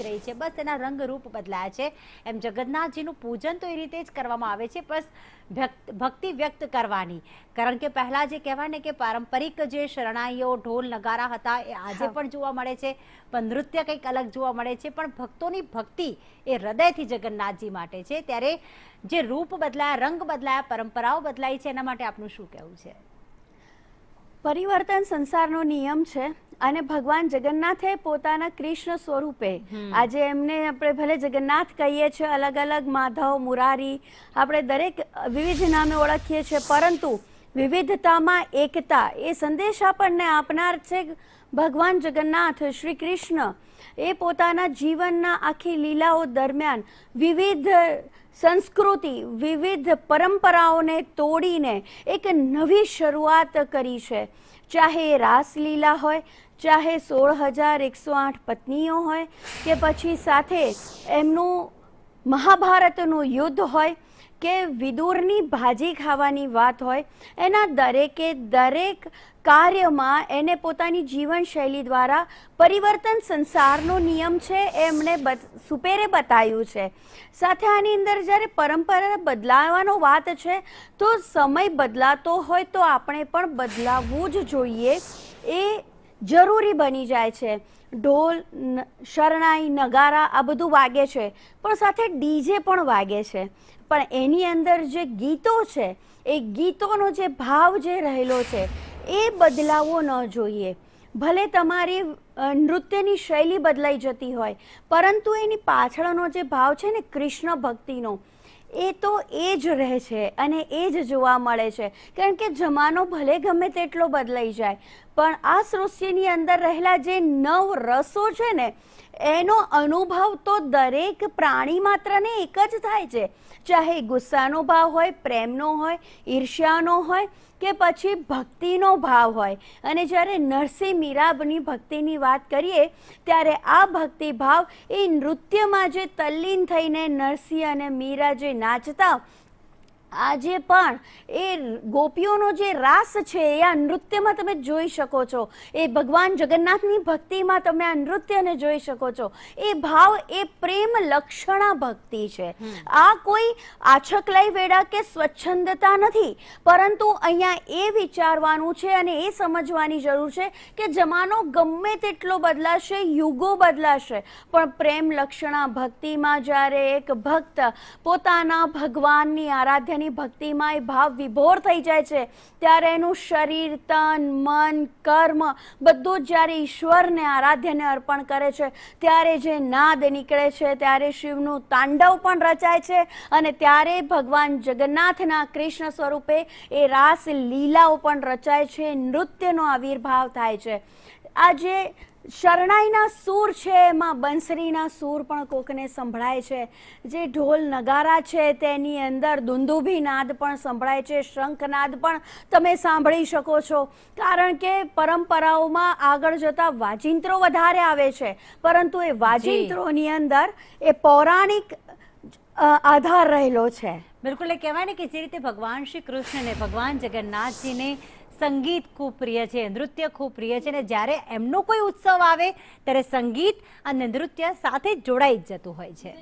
જ રહી છે, બસ એના રંગરૂપ બદલાયા છે. એમ જગન્નાથજીનું પૂજન તો એ રીતે જ કરવામાં આવે છે, બસ ભક્તિ વ્યક્ત કરવાની. કારણ કે પહેલાં જે કહેવાય ને કે પારંપરિક જે શરણાઈઓ ઢોલ નગારા હતા એ આજે પણ જોવા મળે છે, પણ નૃત્ય કંઈક અલગ જોવા મળે છે. પણ ભક્તોની ભક્તિ એ હૃદયથી જગન્નાથજી માટે છે. ત્યારે જે રૂપ બદલાયા, રંગ બદલાયા, પરંપરાઓ બદલાઈ છે, એના માટે આપનું શું કહેવું છે? પરિવર્તન સંસારનો નિયમ છે અને ભગવાન જગન્નાથે પોતાના કૃષ્ણ સ્વરૂપે આજે એમને આપણે ભલે જગન્નાથ કહીએ છીએ, અલગ અલગ માધવ, મુરારી, આપણે દરેક વિવિધ નામે ઓળખીએ છીએ, પરંતુ વિવિધતામાં એકતા એ સંદેશ આપણને આપનાર છે ભગવાન જગન્નાથ શ્રી કૃષ્ણ. એ પોતાના જીવનના આખી લીલાઓ દરમિયાન વિવિધ સંસ્કૃતિ, વિવિધ પરંપરાઓને તોડીને એક નવી શરૂઆત કરી છે. ચાહે રાસલીલા હોય, ચાહે 16,108 પત્નીઓ હોય, કે પછી સાથે એમનું મહાભારતનું યુદ્ધ હોય, કે વિદુરની ભાજી ખાવાની વાત હોય, એના દરેક કાર્યમાં એને પોતાની જીવનશૈલી દ્વારા પરિવર્તન સંસારનો નિયમ છે એમણે સુપેરે બતાવ્યું છે. સાથે આની અંદર જ્યારે પરંપરા બદલાવાનો વાત છે તો સમય બદલાતો હોય તો આપણે પણ બદલાવવું જ જોઈએ, એ જરૂરી બની જાય છે. ઢોલ, શરણાઈ, નગારા આ બધું વાગે છે, પણ સાથે ડીજે પણ વાગે છે, પણ એની અંદર જે ગીતો છે એ ગીતોનો જે ભાવ જે રહેલો છે એ બદલાવવો ન જોઈએ. ભલે તમારી નૃત્યની શૈલી બદલાઈ જતી હોય, પરંતુ એની પાછળનો જે ભાવ છે ને કૃષ્ણ ભક્તિનો, એ તો એ જ રહે છે અને એ જ જોવા મળે છે. કારણ કે જમાનો ભલે ગમે તેટલો બદલાઈ જાય, પણ આ સૃષ્ટિની અંદર રહેલા જે નવ રસો છે ને એનો અનુભવ તો દરેક પ્રાણી માત્રને એક જ થાય છે. ચાહે ગુસ્સાનો ભાવ હોય, પ્રેમનો હોય, ઈર્ષ્યાનો હોય, કે પછી ભક્તિનો ભાવ હોય. અને જ્યારે નરસિંહ મીરાબની ભક્તિની વાત કરીએ ત્યારે આ ભક્તિ ભાવ એ નૃત્યમાં જે તલ્લીન થઈને નરસિંહ અને મીરા જે નાચતા, આજે પણ એ ગોપીઓનો જે રાસ છે એ આ નૃત્યમાં તમે જોઈ શકો છો. એ ભગવાન જગન્નાથની ભક્તિમાં તમે આ નૃત્યને જોઈ શકો છો. એ ભાવ એ પ્રેમ લક્ષણા ભક્તિ છે. આ કોઈ આછકલાઈ વેડા કે સ્વચ્છંદતા નથી, પરંતુ અહીંયા એ વિચારવાનું છે અને એ સમજવાની જરૂર છે કે જમાનો ગમે તેટલો બદલાશે, યુગો બદલાશે, પણ પ્રેમ લક્ષણા ભક્તિમાં જ્યારે એક ભક્ત પોતાના ભગવાનની આરાધ્યની ભક્તિમાં એ ભાવ વિભોર થઈ જાય છે ત્યારે એનું શરીર, તન, મન, કર્મ બધું જ જ્યારે ઈશ્વરને આરાધ્યને અર્પણ કરે છે ત્યારે જે નાદ નીકળે છે, ત્યારે શિવનું તાંડવ પણ રચાય છે અને ત્યારે ભગવાન જગન્નાથના કૃષ્ણ સ્વરૂપે એ રાસ લીલાઓ પણ રચાય છે, નૃત્યનો આવિર્ભાવ થાય છે. આજે શરણાઈના સૂર છે એમાં બંસરીના સૂર પણ કોકને સંભળાય છે, જે ઢોલ નગારા છે તેની અંદર દુંદુભી નાદ પણ સંભળાય છે, શંખનાદ પણ તમે સાંભળી શકો છો. કારણ કે પરંપરાઓમાં આગળ જતા વાજિંત્રો વધારે આવે છે, પરંતુ એ વાજિંત્રોની અંદર એ પૌરાણિક આધાર રહેલો છે. બિલકુલ, એ કહેવાય ને કે જે રીતે ભગવાન શ્રી કૃષ્ણને, ભગવાન જગન્નાથજીને સંગીત ખૂબ પ્રિય છે, નૃત્ય ખૂબ પ્રિય છે, અને જ્યારે એમનો કોઈ ઉત્સવ આવે ત્યારે સંગીત અને નૃત્ય સાથે જોડાઈ જ જતું હોય છે.